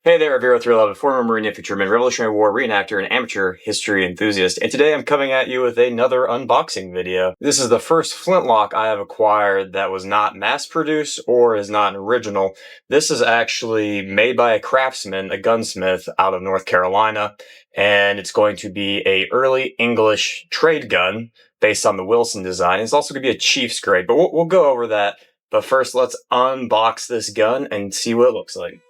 Hey there, Vero311, former Marine infantryman, Revolutionary War reenactor, and amateur history enthusiast, and today I'm coming at you with another unboxing video. This is the first Flintlock I have acquired that was not mass-produced or is not an original. This is actually made by a craftsman, a gunsmith out of North Carolina, and it's going to be a early English trade gun based on the Wilson design. It's also going to be a Chief's grade, but we'll go over that. But first, let's unbox this gun and see what it looks like.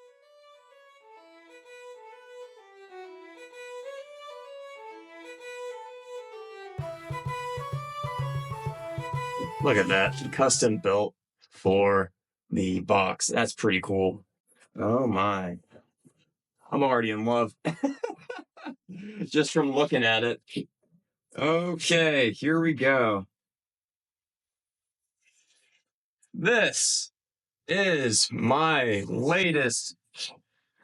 Look at that, custom built for the box. That's pretty cool. Oh my. I'm already in love. Just from looking at it. Okay, here we go. This is my latest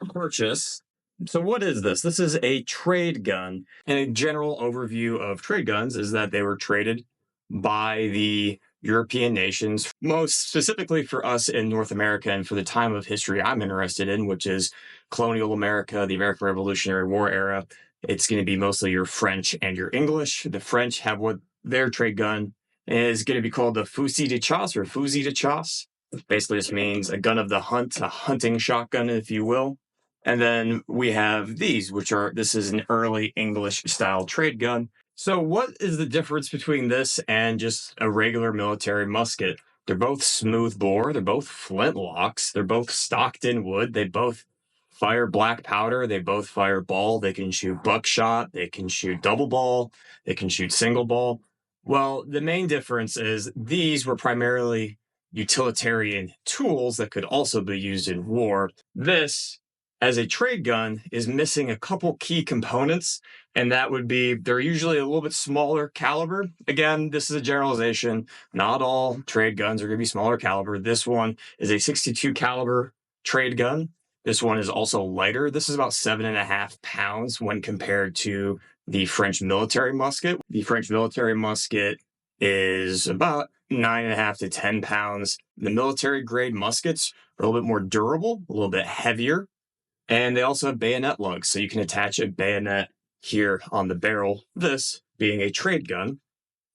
purchase. So what is this? This is a trade gun. And a general overview of trade guns is that they were traded by the European nations, most specifically for us in North America and for the time of history I'm interested in, which is colonial America, the American Revolutionary War era. It's going to be mostly your French and your English. The French have what their trade gun is going to be called the fusil de chasse or fusil de chasse. Basically just means a gun of the hunt, a hunting shotgun, if you will. And then we have these, this is an early English style trade gun. So what is the difference between this and just a regular military musket? They're both smooth bore. They're both flintlocks. They're both stocked in wood. They both fire black powder. They both fire ball. They can shoot buckshot. They can shoot double ball. They can shoot single ball. Well, the main difference is these were primarily utilitarian tools that could also be used in war. This, as a trade gun, is missing a couple key components, and that would be they're usually a little bit smaller caliber. Again, this is a generalization. Not all trade guns are going to be smaller caliber. This one is a 62 caliber trade gun. This one is also lighter. This is about 7.5 pounds when compared to the French military musket. The French military musket is about 9.5 to 10 pounds. The military grade muskets are a little bit more durable, a little bit heavier, and they also have bayonet lugs, so you can attach a bayonet here on the barrel. This, being a trade gun,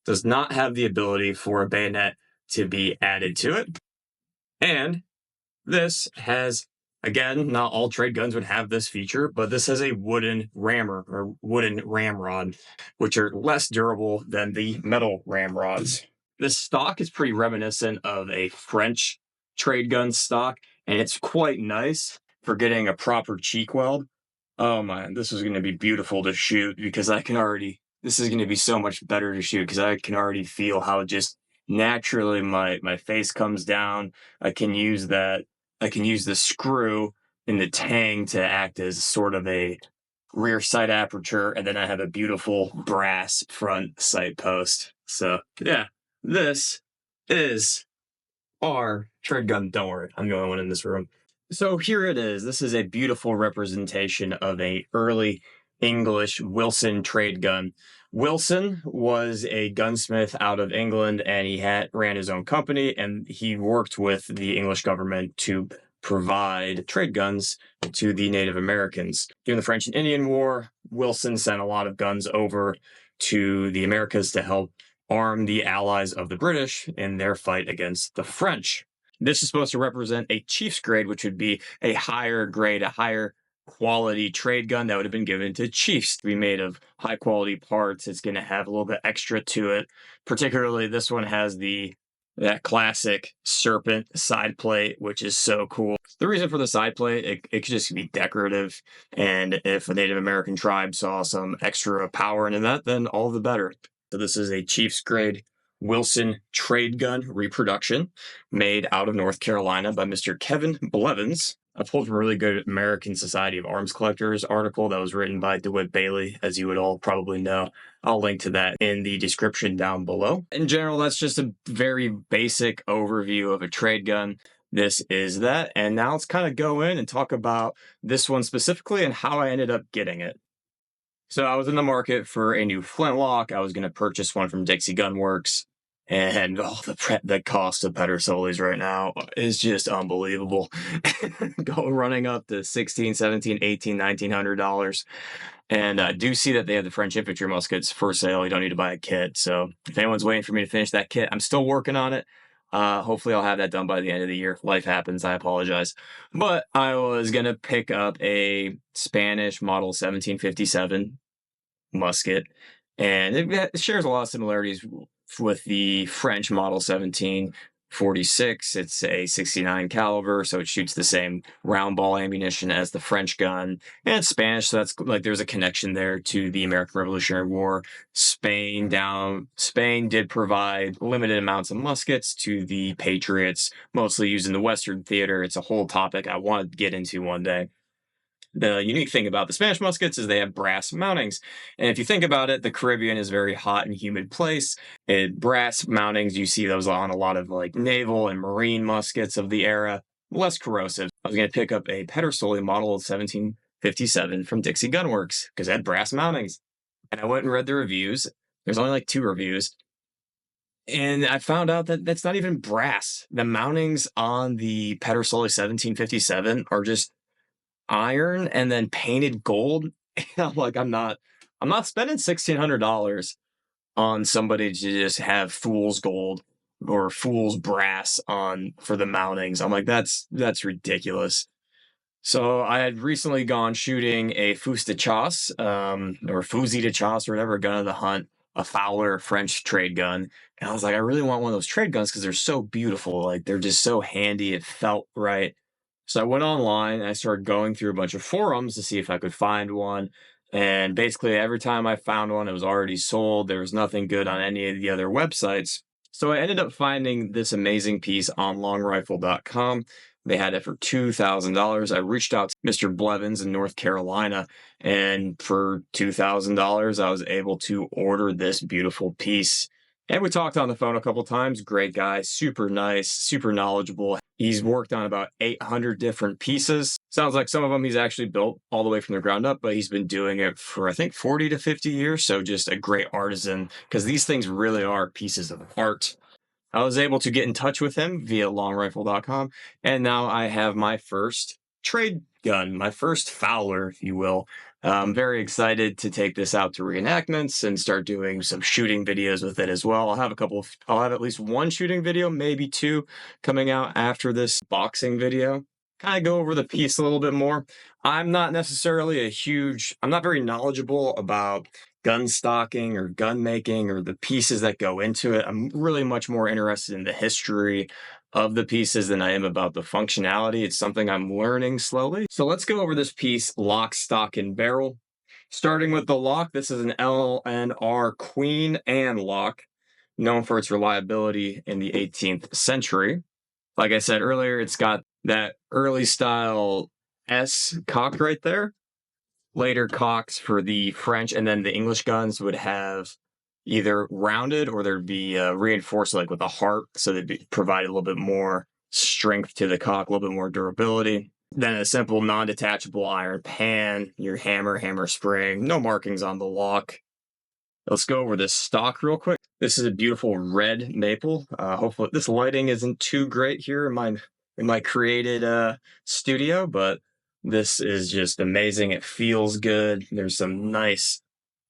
does not have the ability for a bayonet to be added to it. And this has, again, not all trade guns would have this feature, but this has a wooden rammer or wooden ramrod, which are less durable than the metal ramrods. This stock is pretty reminiscent of a French trade gun stock, and it's quite nice for getting a proper cheek weld. Oh man, this is going to be beautiful to shoot because this is going to be so much better to shoot because I can already feel how just naturally my face comes down. I can use the screw in the tang to act as sort of a rear sight aperture, and then I have a beautiful brass front sight post. So yeah, this is our trade gun. Don't worry, I'm the only one in this room. So here it is. This is a beautiful representation of a early English Wilson trade gun. Wilson was a gunsmith out of England, and he ran his own company, and he worked with the English government to provide trade guns to the Native Americans. During the French and Indian War, Wilson sent a lot of guns over to the Americas to help arm the allies of the British in their fight against the French. This is supposed to represent a Chief's grade, which would be a higher grade, a higher quality trade gun that would have been given to Chiefs to be made of high quality parts. It's going to have a little bit extra to it. Particularly, this one has that classic serpent side plate, which is so cool. The reason for the side plate, it could just be decorative. And if a Native American tribe saw some extra power into that, then all the better. So this is a Chief's grade Wilson trade gun reproduction made out of North Carolina by Mr. Kevin Blevins. I pulled from a really good American Society of Arms Collectors article that was written by DeWitt Bailey, as you would all probably know. I'll link to that in the description down below. In general, that's just a very basic overview of a trade gun. This is that, and now let's kind of go in and talk about this one specifically and how I ended up getting it. So I was in the market for a new Flintlock. I was going to purchase one from Dixie Gun Works. And the cost of Pedersolis right now is just unbelievable. Go running up to $16, $17, $18, $1,900. And I do see that they have the French infantry muskets for sale. You don't need to buy a kit. So if anyone's waiting for me to finish that kit, I'm still working on it. Hopefully I'll have that done by the end of the year. Life happens. I apologize. But I was going to pick up a Spanish model 1757 musket, and it shares a lot of similarities with the French model 1746. It's a 69 caliber, so it shoots the same round ball ammunition as the French gun, and it's Spanish, so that's like there's a connection there to the American Revolutionary War. Spain did provide limited amounts of muskets to the Patriots, mostly used in the Western theater. It's a whole topic I want to get into one day. The unique thing about the Spanish muskets is they have brass mountings. And if you think about it, the Caribbean is a very hot and humid place. Brass mountings, you see those on a lot of like naval and marine muskets of the era, less corrosive. I was going to pick up a Pedersoli model of 1757 from Dixie Gun Works because it had brass mountings. And I went and read the reviews. There's only like 2 reviews. And I found out that that's not even brass. The mountings on the Pedersoli 1757 are just iron and then painted gold. And I'm like, I'm not spending $1,600 on somebody to just have fool's gold or fool's brass on for the mountings. I'm like, that's ridiculous. So I had recently gone shooting a fusil de chasse, or fusil de chasse, or whatever, gun of the hunt, a Fowler French trade gun. And I was like, I really want one of those trade guns because they're so beautiful. Like, they're just so handy. It felt right. So I went online and I started going through a bunch of forums to see if I could find one. And basically, every time I found one, it was already sold. There was nothing good on any of the other websites. So I ended up finding this amazing piece on longrifle.com. They had it for $2,000. I reached out to Mr. Blevins in North Carolina, and for $2,000, I was able to order this beautiful piece. And we talked on the phone a couple times. Great guy, super nice, super knowledgeable. He's worked on about 800 different pieces. Sounds like some of them he's actually built all the way from the ground up, but he's been doing it for, I think, 40 to 50 years. So just a great artisan, because these things really are pieces of art. I was able to get in touch with him via longrifle.com, and now I have my first trade gun, my first Fowler, if you will. I'm very excited to take this out to reenactments and start doing some shooting videos with it as well. I'll have at least one shooting video, maybe 2, coming out after this boxing video. Kind of go over the piece a little bit more. I'm not very knowledgeable about gun stocking or gun making or the pieces that go into it. I'm really much more interested in the history of the pieces than I am about the functionality. It's something I'm learning slowly. So let's go over this piece, lock, stock, and barrel. Starting with the lock, this is an L&R Queen Anne lock, known for its reliability in the 18th century. Like I said earlier, it's got that early style S cock right there. Later cocks for the French, and then the English guns would have either rounded or there'd be reinforced like with a heart, so they'd provide a little bit more strength to the cock, a little bit more durability. Then a simple non-detachable iron pan, your hammer spring, no markings on the lock. Let's go over this stock real quick. This is a beautiful red maple. Hopefully this lighting isn't too great here in my created studio, but this is just amazing. It feels good. There's some nice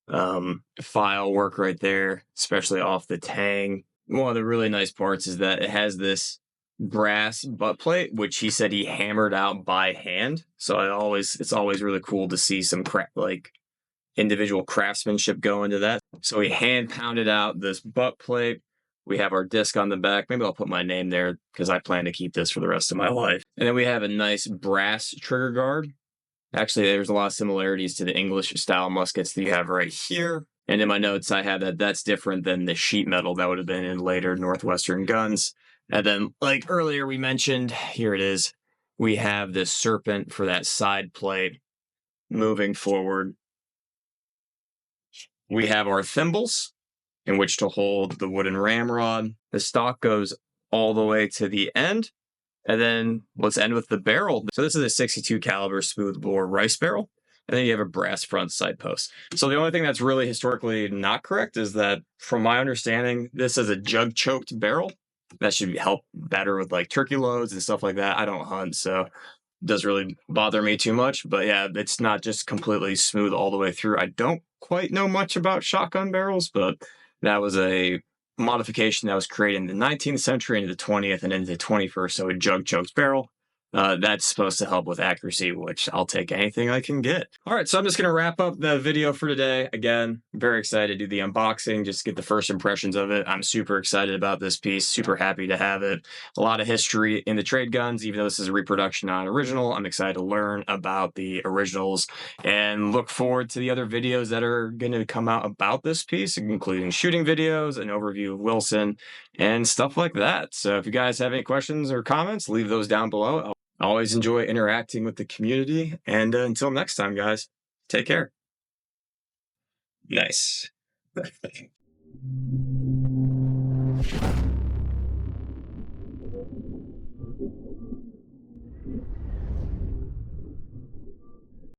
file work right there, especially off the tang. One of the really nice parts is that it has this brass butt plate, which he said he hammered out by hand. So it's always really cool to see some individual craftsmanship go into that. So we hand pounded out this butt plate. We have our disc on the back. Maybe I'll put my name there because I plan to keep this for the rest of my life. And then we have a nice brass trigger guard. Actually, there's a lot of similarities to the English style muskets that you have right here. And in my notes, I have that's different than the sheet metal that would have been in later Northwestern guns. And then, like earlier we mentioned, here it is. We have this serpent for that side plate moving forward. We have our thimbles in which to hold the wooden ramrod. The stock goes all the way to the end. And then let's end with the barrel. So this is a 62 caliber smoothbore rice barrel. and then you have a brass front sight post. So the only thing that's really historically not correct is that, from my understanding, this is a jug choked barrel. That should help better with like turkey loads and stuff like that. I don't hunt, so it doesn't really bother me too much. But yeah, it's not just completely smooth all the way through. I don't quite know much about shotgun barrels, but that was a modification that was created in the 19th century into the 20th and into the 21st. So a jug choked barrel. That's supposed to help with accuracy, which I'll take anything I can get. All right, so I'm just going to wrap up the video for today. Again, I'm very excited to do the unboxing, just get the first impressions of it. I'm super excited about this piece, super happy to have it. A lot of history in the trade guns, even though this is a reproduction, not an original. I'm excited to learn about the originals and look forward to the other videos that are going to come out about this piece, including shooting videos, an overview of Wilson, and stuff like that. So if you guys have any questions or comments, leave those down below. I always enjoy interacting with the community. And until next time, guys, take care. Nice.